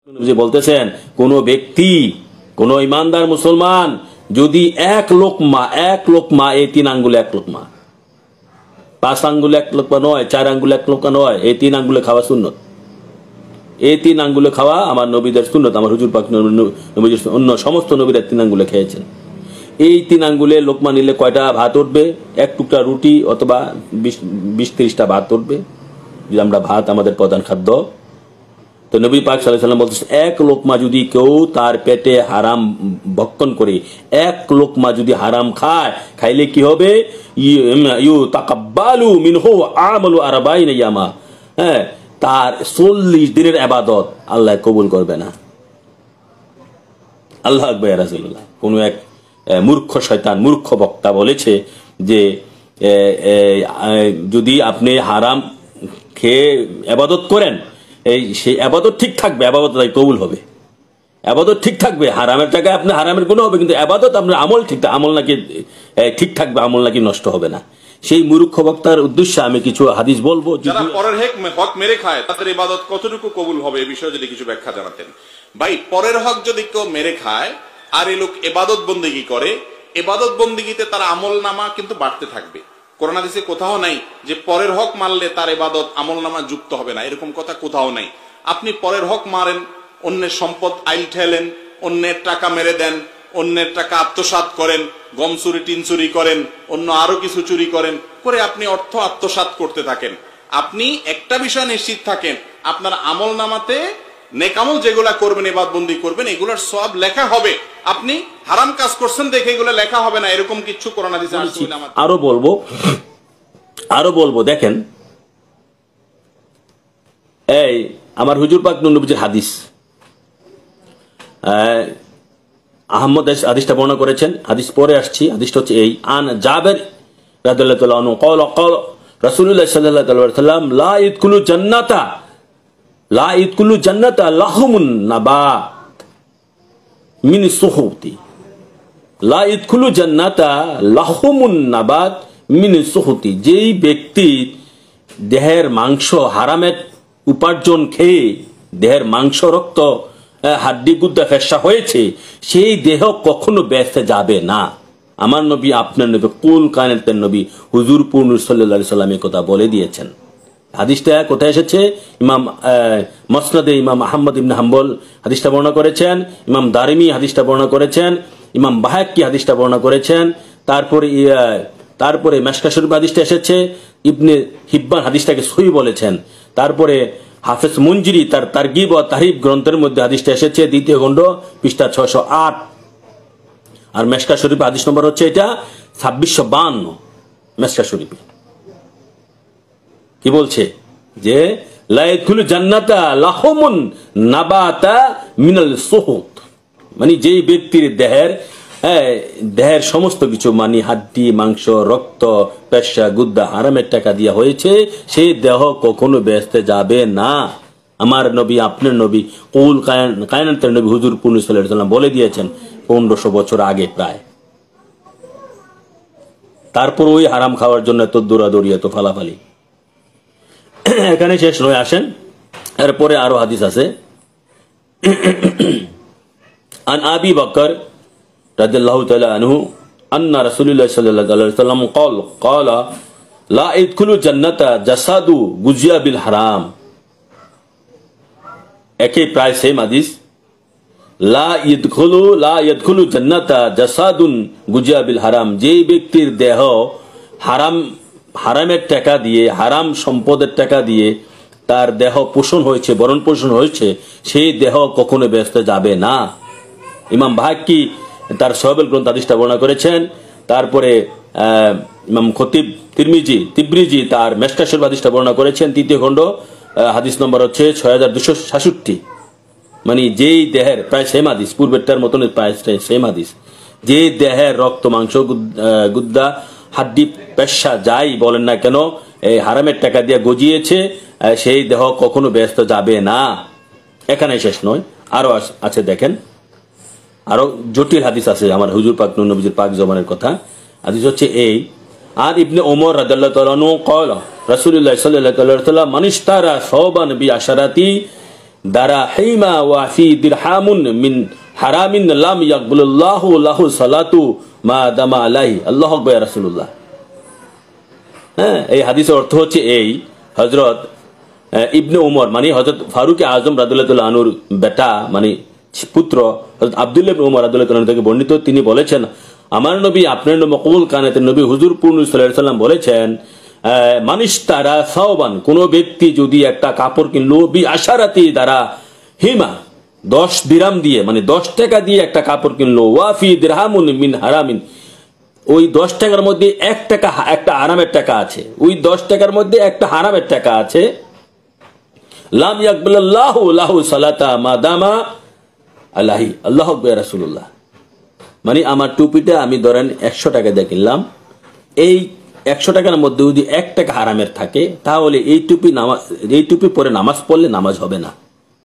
যে বলতেছেন কোন ব্যক্তি কোন ইমানদার মুসলমান যদি এক লোকমা এই 3 আঙ্গুলে 1 লোকমা 5 আঙ্গুলে 1 লোকমা নয় 4 আঙ্গুলে 1 লোকমা নয় এই 3 আঙ্গুলে খাওয়া সুন্নত। এই 3 আঙ্গুলে খাওয়া আমার নবীদের সুন্নত। আমার হুজুর পাক নবীর অন্য সমস্ত নবীরা 3 আঙ্গুলে খেয়েছেন। এই 3 আঙ্গুলে লোকমা নিলে কয়টা ভাত উঠবে? 1 টুকরা রুটি অথবা 20-30টা ভাত উঠবে যদি আমরা ভাত আমাদের প্রধান খাদ্য। তো নবী পাক সাল্লাল্লাহু আলাইহি ওয়াসাল্লাম বলতেছেন এক লোকমা যদি কেউ তার পেটে হারাম ভক্ষণ করে, এক লোকমা যদি হারাম খায়, খাইলে কি হবে? ইউতাকাব্বালু মিনহু আমালু 40 ইয়ামা, হ্যাঁ, তার 40 দিনের ইবাদত আল্লাহ কবুল করবে না। আল্লাহু আকবার ইয়া রাসূলুল্লাহ। কোন এক মূর্খ শয়তান মূর্খ বক্তা বলেছে যে যদি আপনি হারাম খেয়ে ইবাদত করেন সেই আবাদত ঠিক থাকবে, আবাদত কবুল হবে, আবাদত ঠিক থাকবে। হারামের জায়গায় আপনি হারামের গুনাহ হবে, কিন্তু আবাদত আপনার আমল ঠিক আমল নাকি ঠিক থাকবে, আমল নাকি নষ্ট হবে না। সেই মূর্খ বক্তার উদ্দেশ্যে আমি কিছু হাদিস বলবো। যারা পরের হক মেরে খায় তাদের ইবাদত কতটুকু কবুল হবে এই বিষয়ে যদি কিছু ব্যাখ্যা জানাতেন। ভাই, পরের হক যদি কেউ মেরে খায় আর এই লোক ইবাদত বন্দেগী করে, ইবাদত বন্দেগীতে তার আমল নামা কিন্তু বাড়তে থাকবে। কোরআন হাদিসে কোথাও নাই যে পরের হক মারলে তার ইবাদত আমলনামা যুক্ত হবে না, এরকম কথা কোথাও নাই। আপনি পরের হক মারেন, অন্যের সম্পদ আইল ঠেলেন, অন্যের টাকা মেরে দেন, অন্যের টাকা আত্মসাৎ করেন, গম চুরি টিন চুরি করেন, অন্য আরো কিছু চুরি করেন, করে আপনি অর্থ আত্মসাৎ করতে থাকেন। আপনি একটা বিষয় নিশ্চিত থাকেন, আপনার আমল নামাতে নেকামল যেগুলা করবেন, ইবাদতবন্দি করবেন, এগুলার সওয়াব লেখা হবে। আপনি হারাম কাজ করছেন দেখে এগুলো লেখা হবে না, এরকম কিছু কোরআন হাদিসে আসছে না। আরো বলবো দেখেন, এই আমার হুজুর পাক নবীজির হাদিস, আহমদ হাদিসটা বর্ণনা করেছেন, হাদিস পরে আসছি। হাদিসটা হচ্ছে এই, আন জাবের রাদিয়াল্লাহু তাআলা আনহু قال রাসূলুল্লাহ সাল্লাল্লাহু আলাইহি ওয়াসাল্লাম লা ইদকুলু জান্নাতা লাহুমুন নাবাত মিন সুহুতি, লা ইদকুলু জান্নাতা লাহুমুন নাবাত মিন সুহুতি। যেই ব্যক্তি দেহের মাংস হারামের উপার্জন খেয়ে দেহের মাংস রক্ত হাড্ডি গুদ্দা ফেসা হয়েছে, সেই দেহ কখনো বেঁচে যাবে না। আমার নবী, আপনার নবী, কুল কায়নাতের নবী হুজুর পূর্ণ সাল্লাল্লাহু আলাইহি ওয়াসাল্লাম কথা বলে দিয়েছেন। হাদিসটা কোথায় এসেছে? ইমাম মুসনাদে ইমাম আহমদ ইবনে হাম্বল হাদিসটা বর্ণনা করেছেন, ইমাম দারিমি হাদিসটা বর্ণনা করেছেন, ইমাম বাহাক্কি হাদিসটা বর্ণনা করেছেন, তারপরে মিশকাত শরীফ হাদিসটা এসেছে, ইবনে হিব্বান হাদিসটাকে সহিহ বলেছেন, তারপরে হাফেজ মুনজিরি তার তারগিব ও তাহরিব গ্রন্থের মধ্যে হাদিসটা এসেছে, দ্বিতীয় খণ্ড পৃষ্ঠা 608। আর মিশকাত শরীফ হাদিস নম্বর হচ্ছে এটা 2652। মিশকাত শরীফে কি বলছে? যে লা ইয়াদখুলু জান্নাতা লাহুমুন নাবাতা মিনাল সুহুত, মানে যেই ব্যক্তির দেহের সমস্ত কিছু, মানে হাড্ডি মাংস রক্ত পেশা গুদ্দা হারামের টাকা দিয়া হয়েছে, সেই দেহ কখনো বেঁচতে যাবে না। আমার নবী, আপনার নবী, কুল কায়নাতের নবী হুজুর পূর্ণ সাল্লাল্লাহু আলাইহি ওয়াসাল্লাম বলে দিয়েছেন 1500 বছর আগে প্রায়। তারপর ওই হারাম খাওয়ার জন্য এত দৌড়াদৌড়ি, এত ফালাফালি। এখানে শেষ নয়, আসেন এরপরে আরো হাদিস আছে। আন আবি বকর রাদিয়াল্লাহু তাআলা আনহু আন্না রাসূলুল্লাহ সাল্লাল্লাহু আলাইহি ওয়াসাল্লাম قال لا يدخل الجنة جسد غزي بالحرام। একই প্রায় সেম হাদিস, লা ইয়াদখুলু জান্নাতা জাসাদুন গুজিয়া বিল হারাম। যেই ব্যক্তির দেহ হারামের টাকা দিয়ে, হারাম সম্পদের টাকা দিয়ে তার দেহ পোষণ হয়েছে, ভরণ পোষণ হয়েছে, সেই দেহ কখনো বেঁচতে যাবে না। ইমাম বাহাক্কি তার সহিহুল গ্রন্থ হাদিসটা বর্ণনা করেছেন। তারপরে ইমাম খতিব তিবরিজি তার মিশকাত শরীফ হাদিসটা বর্ণনা করেছেন, তৃতীয় খণ্ড হাদিস নম্বর হচ্ছে 6266। মানে যেই দেহের প্রায় সেম হাদিস, পূর্বেরটার মতন প্রায় সেম হাদিস, যে দেহের রক্ত মাংস গুদ্দা হাড্ডি পেশা যাই বলেন না কেন এই হারামের টাকা দিয়ে গজিয়েছে, সেই দেহ কখনো ব্যস্ত যাবে না। এখানে শেষ নয়, আরো আছে দেখেন, আরো জটিল হাদিস আছে আমার হুজুর পাক নবীজির পাক জবানের কথা। হাদিস হচ্ছে এই, আর ইবনে ওমর রাদিয়াল্লাহু তাআলা আনহু قال রাসূলুল্লাহ সাল্লাল্লাহু আলাইহি ওয়াসাল্লাম মান ইশতারা সাওবান বি আশারাতি দারা হিমা ওয়া ফি দিরহামুন মিন হারামিন লাম ইয়াকবুলুল্লাহু লাহু সালাতু মা দামা আলাইহি। আল্লাহু আকবার ইয়া রাসূলুল্লাহ। হ্যাঁ, এই হাদিসের অর্থ হচ্ছে এই, হযরত ইবনে উমর মানে হযরত ফারুক আজম রাদিয়াল্লাহু আনহুর বেটা মানে পুত্র হযরত আব্দুল্লাহ ইবনে উমর রাদিয়াল্লাহু আনহু থেকে বর্ণিত, তিনি বলেছেন, আমার নবী আপনার মকবুল কানাতের নবী হুজুর পূর্ণ সাল্লাল্লাহু আলাইহি সাল্লাম বলেছেন, মানিশ তারা সাওবান, কোন ব্যক্তি যদি একটা কাপড় কিনলো বি আশারাতি দ্বারা হিমা 10 দিরহাম দিয়ে মানে 10 টাকা দিয়ে একটা কাপড় কিনলো, ওয়াফি দিরহামুন মিন হারামিন, ওই 10 টাকার মধ্যে 1 টাকা একটা হারামের টাকা আছে, ওই 10 টাকার মধ্যে একটা হারামের টাকা আছে, লাম ইয়াকবালুল্লাহু লাহু সালাতা মাদামা আলাইহি। আল্লাহু আকবার ইয়া রাসূলুল্লাহ। মানে আমার টুপিটা আমি ধরেন 100 টাকা দিয়ে কিনলাম, এই 100 টাকার মধ্যে যদি 1 টাকা হারামের থাকে, তাহলে এই টুপি পরে নামাজ পড়লে নামাজ হবে না।